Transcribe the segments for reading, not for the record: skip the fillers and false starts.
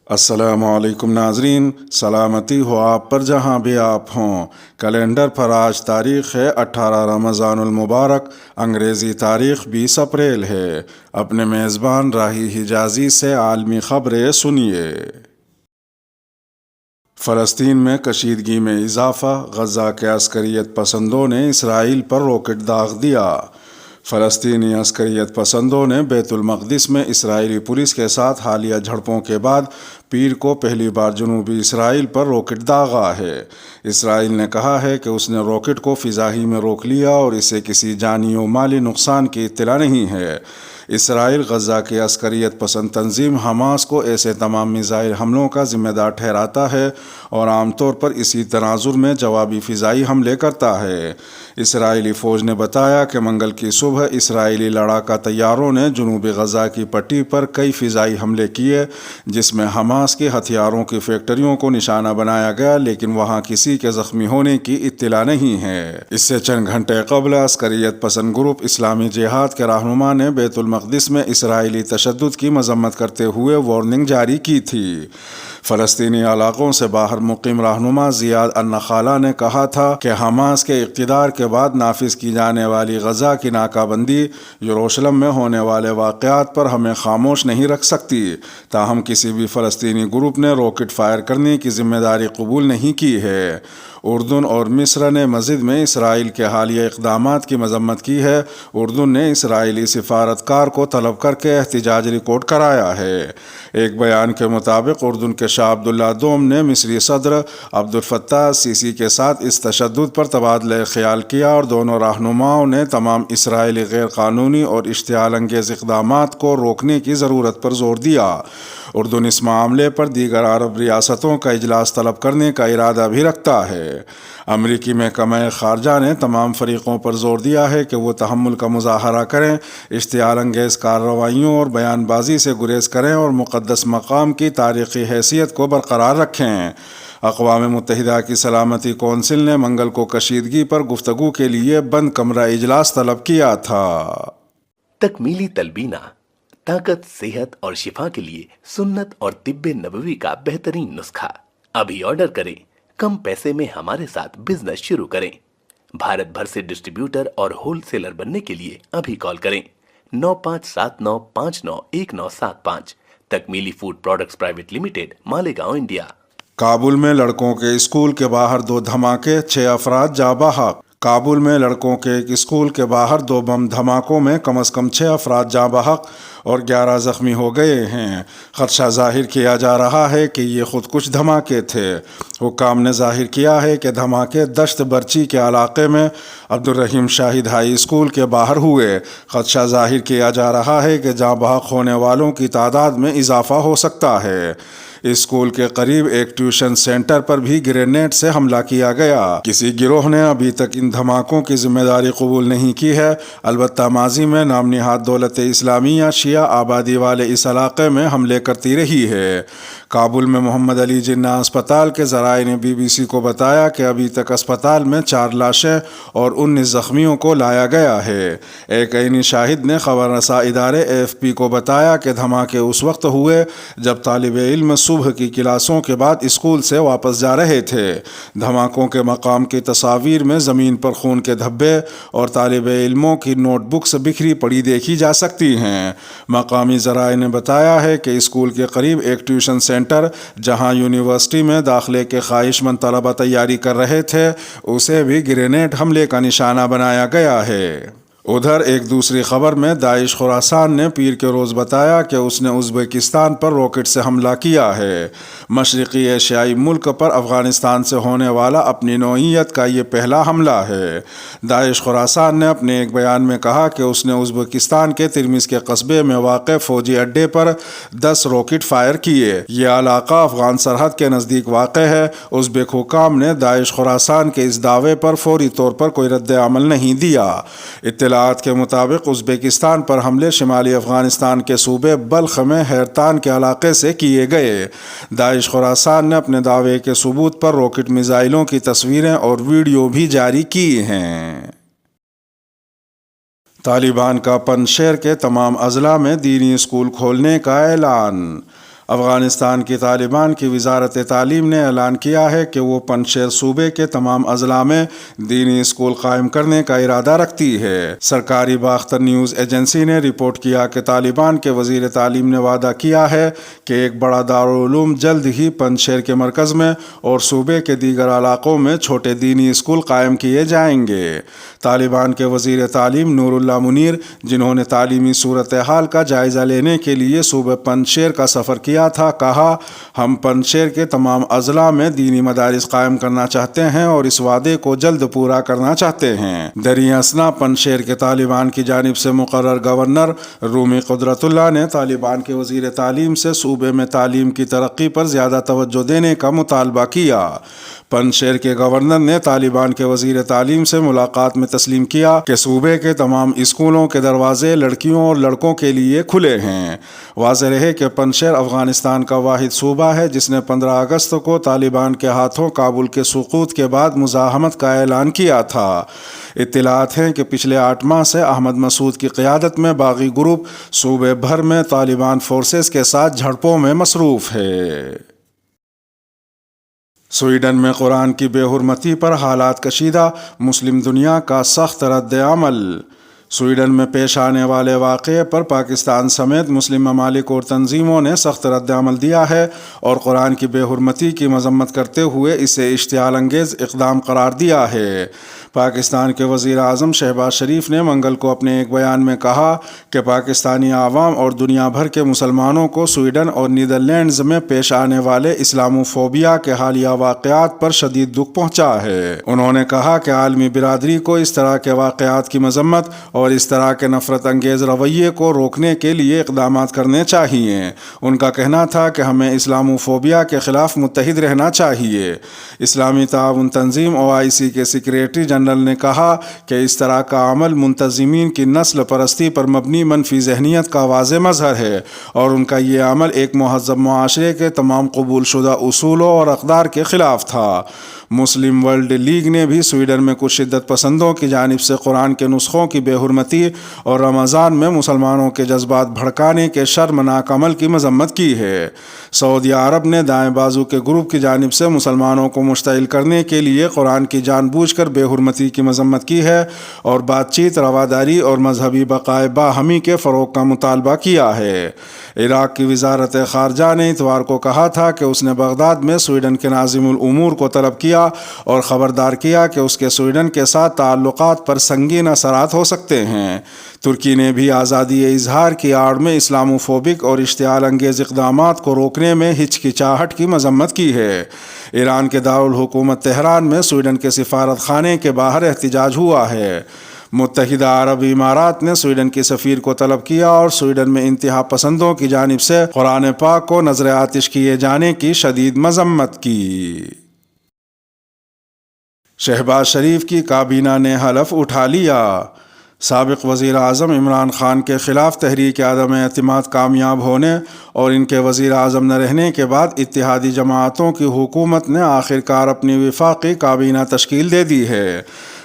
السلام علیکم ناظرین، سلامتی ہو آپ پر جہاں بھی آپ ہوں۔ کیلنڈر پر آج تاریخ ہے 18 رمضان المبارک، انگریزی تاریخ 20 اپریل ہے۔ اپنے میزبان راہی حجازی سے عالمی خبریں سنیے۔ فلسطین میں کشیدگی میں اضافہ، غزہ کے عسکریت پسندوں نے اسرائیل پر راکٹ داغ دیا۔ فلسطینی عسکریت پسندوں نے بیت المقدس میں اسرائیلی پولیس کے ساتھ حالیہ جھڑپوں کے بعد پیر کو پہلی بار جنوبی اسرائیل پر راکٹ داغا ہے۔ اسرائیل نے کہا ہے کہ اس نے راکٹ کو فضائی میں روک لیا اور اسے کسی جانی و مالی نقصان کی اطلاع نہیں ہے۔ اسرائیل غزہ کی عسکریت پسند تنظیم حماس کو ایسے تمام میزائل حملوں کا ذمہ دار ٹھہراتا ہے اور عام طور پر اسی تناظر میں جوابی فضائی حملے کرتا ہے۔ اسرائیلی فوج نے بتایا کہ منگل کی صبح اسرائیلی لڑاکا طیاروں نے جنوبی غزہ کی پٹی پر کئی فضائی حملے کیے، جس میں حماس کے ہتھیاروں کی فیکٹریوں کو نشانہ بنایا گیا، لیکن وہاں کسی کے زخمی ہونے کی اطلاع نہیں ہے۔ اس سے چند گھنٹے قبل عسکریت پسند گروپ اسلامی جہاد کے رہنما نے بیت المقدس میں اسرائیلی تشدد کی مذمت کرتے ہوئے وارننگ جاری کی تھی۔ فلسطینی علاقوں سے باہر مقیم رہنما زیاد النخالہ نے کہا تھا کہ حماس کے اقتدار کے بعد نافذ کی جانے والی غزہ کی ناکہ بندی یروشلم میں ہونے والے واقعات پر ہمیں خاموش نہیں رکھ سکتی، تاہم کسی بھی فلسطینی گروپ نے راکٹ فائر کرنے کی ذمہ داری قبول نہیں کی ہے۔ اردن اور مصر نے مزید میں اسرائیل کے حالیہ اقدامات کی مذمت کی ہے۔ اردن نے اسرائیلی سفارتکار کو طلب کر کے احتجاج ریکارڈ کرایا ہے۔ ایک بیان کے مطابق اردن کے شاہ عبداللہ دوم نے مصری صدر عبدالفتاح السیسی کے ساتھ اس تشدد پر تبادلہ خیال کیا اور دونوں رہنماؤں نے تمام اسرائیلی غیر قانونی اور اشتعال انگیز اقدامات کو روکنے کی ضرورت پر زور دیا۔ اردن اس معاملے پر دیگر عرب ریاستوں کا اجلاس طلب کرنے کا ارادہ بھی رکھتا ہے۔ امریکی محکمہ خارجہ نے تمام فریقوں پر زور دیا ہے کہ وہ تحمل کا مظاہرہ کریں، اشتعال انگیز کارروائیوں اور بیان بازی سے گریز کریں اور مقدس مقام کی تاریخی حیثیت کو برقرار رکھیں۔ اقوام متحدہ کی سلامتی کونسل نے منگل کو کشیدگی پر گفتگو کے لیے بند کمرہ اجلاس طلب کیا تھا۔ تکمیلی تلبینہ، طاقت، صحت اور شفا کے لیے سنت اور طب نبوی کا بہترین نسخہ۔ ابھی آرڈر کریں، کم پیسے میں ہمارے ساتھ بزنس شروع کریں۔ بھارت بھر سے ڈسٹریبیوٹر اور ہول سیلر بننے کے لیے ابھی کال کریں 9579591975۔ Takmeeli food products private limited, Malegaon, India. Kabul میں لڑکوں کے اسکول کے باہر 2 دھماکے، 6 افراد جاں بحق۔ کابل میں لڑکوں کے ایک اسکول کے باہر 2 بم دھماکوں میں کم از کم 6 افراد جاں بحق اور 11 زخمی ہو گئے ہیں۔ خدشہ ظاہر کیا جا رہا ہے کہ یہ خود کچھ دھماکے تھے۔ حکام نے ظاہر کیا ہے کہ دھماکے دشت برچی کے علاقے میں عبدالرحیم شاہد ہائی اسکول کے باہر ہوئے۔ خدشہ ظاہر کیا جا رہا ہے کہ جاں بحق ہونے والوں کی تعداد میں اضافہ ہو سکتا ہے۔ اسکول کے قریب ایک ٹیوشن سینٹر پر بھی گرینیڈ سے حملہ کیا گیا۔ کسی گروہ نے ابھی تک ان دھماکوں کی ذمہ داری قبول نہیں کی ہے، البتہ ماضی میں نام نہاد دولت اسلامیہ شیعہ آبادی والے اس علاقے میں حملے کرتی رہی ہے۔ کابل میں محمد علی جناح اسپتال کے ذرائع نے BBC کو بتایا کہ ابھی تک اسپتال میں 4 لاشیں اور 19 زخمیوں کو لایا گیا ہے۔ ایک عینی شاہد نے خبر رساں ادارے AFP کو بتایا کہ دھماکے اس وقت ہوئے جب طالب علم صبح کی کلاسوں کے بعد اسکول سے واپس جا رہے تھے۔ دھماکوں کے مقام کی تصاویر میں زمین پر خون کے دھبے اور طالب علموں کی نوٹ بکس بکھری پڑی دیکھی جا سکتی ہیں۔ مقامی ذرائع نے بتایا ہے کہ اسکول کے قریب ایک ٹیوشن سینٹر جہاں یونیورسٹی میں داخلے کے خواہش مند طلبہ تیاری کر رہے تھے، اسے بھی گرینیڈ حملے کا نشانہ بنایا گیا ہے۔ ادھر ایک دوسری خبر میں داعش خراسان نے پیر کے روز بتایا کہ اس نے ازبکستان پر راکٹ سے حملہ کیا ہے۔ مشرقی ایشیائی ملک پر افغانستان سے ہونے والا اپنی نوعیت کا یہ پہلا حملہ ہے۔ داعش خراسان نے اپنے ایک بیان میں کہا کہ اس نے ازبکستان کے ترمز کے قصبے میں واقع فوجی اڈے پر 10 راکٹ فائر کیے۔ یہ علاقہ افغان سرحد کے نزدیک واقع ہے۔ ازبک حکام نے داعش خراسان کے اس دعوے پر فوری طور پر کوئی رد عمل نہیں دیا۔ اطلاعات کے مطابق ازبکستان پر حملے شمالی افغانستان کے صوبے بلخ میں حیرتان کے علاقے سے کیے گئے۔ داعش خراسان نے اپنے دعوے کے ثبوت پر راکٹ میزائلوں کی تصویریں اور ویڈیو بھی جاری کی ہیں۔ طالبان کا پنجشیر کے تمام اضلاع میں دینی اسکول کھولنے کا اعلان۔ افغانستان کی طالبان کی وزارت تعلیم نے اعلان کیا ہے کہ وہ پنجشیر صوبے کے تمام اضلاع میں دینی اسکول قائم کرنے کا ارادہ رکھتی ہے۔ سرکاری باختر نیوز ایجنسی نے رپورٹ کیا کہ طالبان کے وزیر تعلیم نے وعدہ کیا ہے کہ ایک بڑا دارالعلوم جلد ہی پنجشیر کے مرکز میں اور صوبے کے دیگر علاقوں میں چھوٹے دینی اسکول قائم کیے جائیں گے۔ طالبان کے وزیر تعلیم نور اللہ منیر، جنہوں نے تعلیمی صورتحال کا جائزہ لینے کے لیے صوبہ پنجشیر کا سفر کیا تھا، کہا، ہم پنجشیر کے تمام اضلاع میں دینی مدارس قائم کرنا چاہتے ہیں اور اس وعدے کو جلد پورا کرنا چاہتے ہیں۔ دریں اثنا پنجشیر کے طالبان کی جانب سے مقرر گورنر رومی قدرت اللہ نے طالبان کے وزیر تعلیم سے صوبے میں تعلیم کی ترقی پر زیادہ توجہ دینے کا مطالبہ کیا۔ پنجشیر کے گورنر نے طالبان کے وزیر تعلیم سے ملاقات میں تسلیم کیا کہ صوبے کے تمام اسکولوں کے دروازے لڑکیوں اور لڑکوں کے لیے کھلے ہیں۔ واضح رہے کہ پنجشیر افغانستان کا واحد صوبہ ہے جس نے 15 اگست کو طالبان کے ہاتھوں کابل کے سقوط کے بعد مزاحمت کا اعلان کیا تھا۔ اطلاعات ہیں کہ پچھلے 8 ماہ سے احمد مسعود کی قیادت میں باغی گروپ صوبے بھر میں طالبان فورسز کے ساتھ جھڑپوں میں مصروف ہے۔ سویڈن میں قرآن کی بے حرمتی پر حالات کشیدہ، مسلم دنیا کا سخت رد عمل۔ سویڈن میں پیش آنے والے واقعے پر پاکستان سمیت مسلم ممالک اور تنظیموں نے سخت رد عمل دیا ہے اور قرآن کی بے حرمتی کی مذمت کرتے ہوئے اسے اشتعال انگیز اقدام قرار دیا ہے۔ پاکستان کے وزیر اعظم شہباز شریف نے منگل کو اپنے ایک بیان میں کہا کہ پاکستانی عوام اور دنیا بھر کے مسلمانوں کو سویڈن اور نیدرلینڈز میں پیش آنے والے اسلاموفوبیا کے حالیہ واقعات پر شدید دکھ پہنچا ہے۔ انہوں نے کہا کہ عالمی برادری کو اس طرح کے واقعات کی مذمت اور اس طرح کے نفرت انگیز رویے کو روکنے کے لیے اقدامات کرنے چاہیے۔ ان کا کہنا تھا کہ ہمیں اسلاموفوبیا کے خلاف متحد رہنا چاہیے۔ اسلامی تعاون تنظیم OIC کے سیکریٹری جنرل نے کہا کہ اس طرح کا عمل منتظمین کی نسل پرستی پر مبنی منفی ذہنیت کا واضح مظہر ہے اور ان کا یہ عمل ایک مہذب معاشرے کے تمام قبول شدہ اصولوں اور اقدار کے خلاف تھا۔ مسلم ورلڈ لیگ نے بھی سویڈن میں کچھ شدت پسندوں کی جانب سے قرآن کے نسخوں کی بے حرمتی اور رمضان میں مسلمانوں کے جذبات بھڑکانے کے شرمناک عمل کی مذمت کی ہے۔ سعودی عرب نے دائیں بازو کے گروپ کی جانب سے مسلمانوں کو مشتعل کرنے کے لیے قرآن کی جان بوجھ کر بے حرمتی کی مذمت کی ہے اور بات چیت، رواداری اور مذہبی بقائے باہمی کے فروغ کا مطالبہ کیا ہے۔ عراق کی وزارت خارجہ نے اتوار کو کہا تھا کہ اس نے بغداد میں سویڈن کے ناظم الامور کو طلب کیا اور خبردار کیا کہ اس کے سویڈن کے ساتھ تعلقات پر سنگین اثرات ہو سکتے ہیں۔ ترکی نے بھی آزادی اظہار کی آڑ میں اسلاموفوبک اور اشتعال انگیز اقدامات کو روکنے میں ہچکچاہٹ کی مذمت کی ہے۔ ایران کے دارالحکومت تہران میں سویڈن کے سفارت خانے کے باہر احتجاج ہوا ہے۔ متحدہ عرب امارات نے سویڈن کی سفیر کو طلب کیا اور سویڈن میں انتہا پسندوں کی جانب سے قرآن پاک کو نذر آتش کیے جانے کی شدید مذمت کی۔ شہباز شریف کی کابینہ نے حلف اٹھا لیا۔ سابق وزیر اعظم عمران خان کے خلاف تحریک عدم اعتماد کامیاب ہونے اور ان کے وزیر اعظم نہ رہنے کے بعد اتحادی جماعتوں کی حکومت نے آخرکار اپنی وفاقی کابینہ تشکیل دے دی ہے۔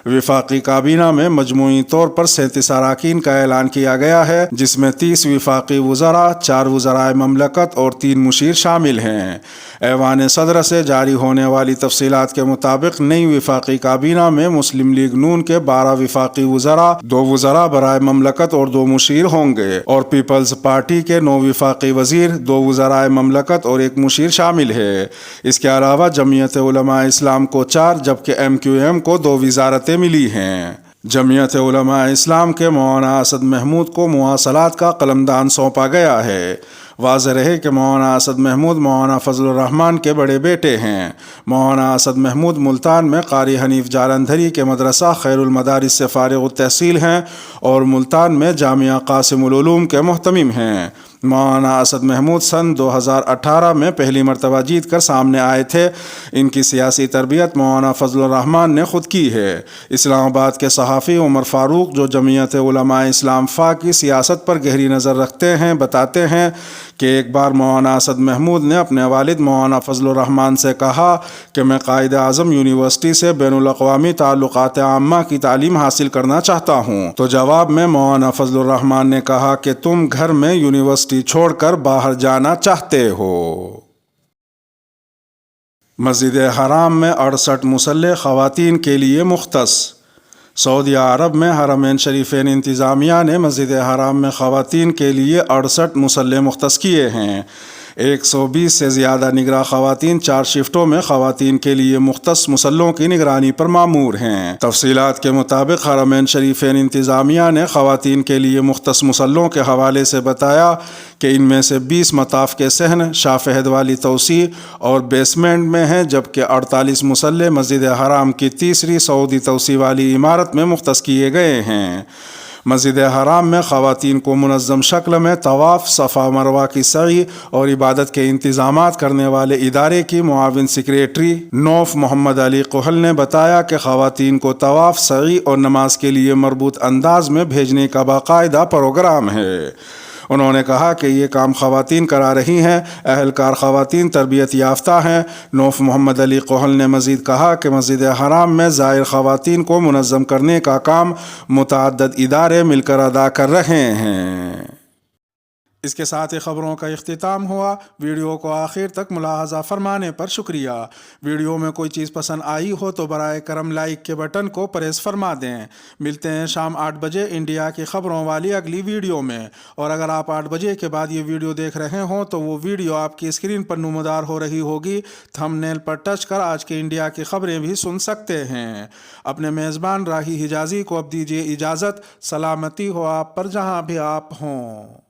وفاقی کابینہ میں مجموعی طور پر 37 اراکین کا اعلان کیا گیا ہے، جس میں 30 وفاقی وزراء، 4 وزرائے مملکت اور 3 مشیر شامل ہیں۔ ایوان صدر سے جاری ہونے والی تفصیلات کے مطابق نئی وفاقی کابینہ میں مسلم لیگ نون کے 12 وفاقی وزراء، 2 وزراء برائے مملکت اور 2 مشیر ہوں گے اور پیپلز پارٹی کے 9 وفاقی وزیر، 2 وزرائے مملکت اور 1 مشیر شامل ہے۔ اس کے علاوہ جمعیت علماء اسلام کو 4 جبکہ MQM کو 2 وزارتیں ملی ہیں۔ جمعیت علماء اسلام کے مولانا اسد محمود کو مواصلات کا قلمدان سونپا گیا ہے۔ واضح رہے کہ مولانا اسد محمود مولانا فضل الرحمان کے بڑے بیٹے ہیں۔ مولانا اسد محمود ملتان میں قاری حنیف جالندھری کے مدرسہ خیر المدارس سے فارغ التحصیل ہیں اور ملتان میں جامعہ قاسم العلوم کے محتمم ہیں۔ مولانا اسد محمود سن 2018 میں پہلی مرتبہ جیت کر سامنے آئے تھے۔ ان کی سیاسی تربیت مولانا فضل الرحمان نے خود کی ہے۔ اسلام آباد کے صحافی عمر فاروق، جو جمعیت علماء اسلام فا کی سیاست پر گہری نظر رکھتے ہیں، بتاتے ہیں کہ ایک بار مولانا اسد محمود نے اپنے والد مولانا فضل الرحمان سے کہا کہ میں قائد اعظم یونیورسٹی سے بین الاقوامی تعلقات عامہ کی تعلیم حاصل کرنا چاہتا ہوں، تو جواب میں مولانا فضل الرحمان نے کہا کہ تم گھر میں یونیورسٹی ڈیوٹی چھوڑ کر باہر جانا چاہتے ہو۔ مسجد حرام میں 68 مصلے خواتین کے لیے مختص۔ سعودی عرب میں حرمین شریفین انتظامیہ نے مسجد حرام میں خواتین کے لیے 68 مصلے مختص کیے ہیں۔ 120 سے زیادہ نگراں خواتین 4 شفٹوں میں خواتین کے لیے مختص مصلوں کی نگرانی پر مامور ہیں۔ تفصیلات کے مطابق حرمین شریفین انتظامیہ نے خواتین کے لیے مختص مصلوں کے حوالے سے بتایا کہ ان میں سے 20 مطاف کے صحن شاہ فہد والی توسیع اور بیسمنٹ میں ہیں، جبکہ 48 مصلے مسجد حرام کی تیسری سعودی توسیع والی عمارت میں مختص کیے گئے ہیں۔ مسجد حرام میں خواتین کو منظم شکل میں طواف، صفا مروہ کی سعی اور عبادت کے انتظامات کرنے والے ادارے کی معاون سیکریٹری نوف محمد علی قہل نے بتایا کہ خواتین کو طواف، سعی اور نماز کے لیے مربوط انداز میں بھیجنے کا باقاعدہ پروگرام ہے۔ انہوں نے کہا کہ یہ کام خواتین کرا رہی ہیں، اہلکار خواتین تربیت یافتہ ہیں۔ نوف محمد علی قہل نے مزید کہا کہ مسجد حرام میں زائر خواتین کو منظم کرنے کا کام متعدد ادارے مل کر ادا کر رہے ہیں۔ اس کے ساتھ ہی خبروں کا اختتام ہوا۔ ویڈیو کو آخر تک ملاحظہ فرمانے پر شکریہ۔ ویڈیو میں کوئی چیز پسند آئی ہو تو برائے کرم لائک کے بٹن کو پریس فرما دیں۔ ملتے ہیں شام 8 بجے انڈیا کی خبروں والی اگلی ویڈیو میں، اور اگر آپ 8 بجے کے بعد یہ ویڈیو دیکھ رہے ہوں تو وہ ویڈیو آپ کی اسکرین پر نمودار ہو رہی ہوگی۔ تھم نیل پر ٹچ کر آج کے انڈیا کی خبریں بھی سن سکتے ہیں۔ اپنے میزبان راہی حجازی کو اب دیجیے اجازت۔ سلامتی ہو آپ پر جہاں بھی آپ ہوں۔